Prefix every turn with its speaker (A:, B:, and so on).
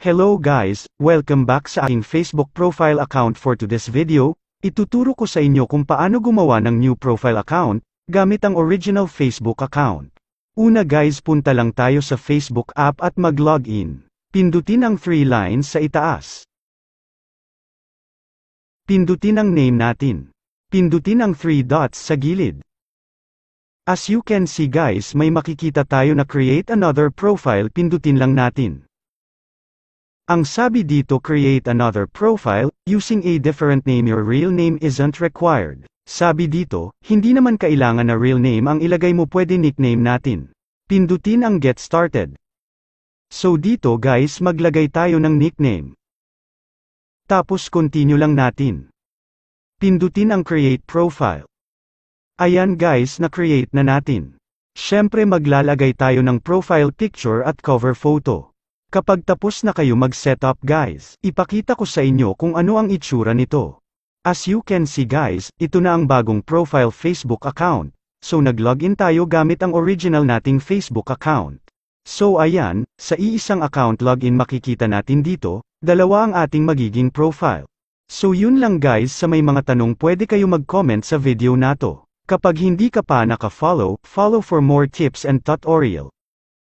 A: Hello guys, welcome back sa aking Facebook profile account. For today's video, ituturo ko sa inyo kung paano gumawa ng new profile account, gamit ang original Facebook account. Una guys, punta lang tayo sa Facebook app at mag-login. Pindutin ang 3 lines sa itaas. Pindutin ang name natin. Pindutin ang 3 dots sa gilid. As you can see guys, may makikita tayo na create another profile, pindutin lang natin. Ang sabi dito, create another profile, using a different name. Your real name isn't required. Sabi dito, hindi naman kailangan na real name ang ilagay mo, pwede nickname natin. Pindutin ang get started. So dito guys, maglagay tayo ng nickname. Tapos continue lang natin. Pindutin ang create profile. Ayan guys, na-create na natin. Syempre maglalagay tayo ng profile picture at cover photo. Kapag tapos na kayo mag-setup guys, ipakita ko sa inyo kung ano ang itsura nito. As you can see guys, ito na ang bagong profile Facebook account. So nag-login tayo gamit ang original nating Facebook account. So ayan, sa iisang account login makikita natin dito, dalawa ang ating magiging profile. So yun lang guys, sa may mga tanong pwede kayo mag-comment sa video na to. Kapag hindi ka pa naka-follow, follow for more tips and tutorial.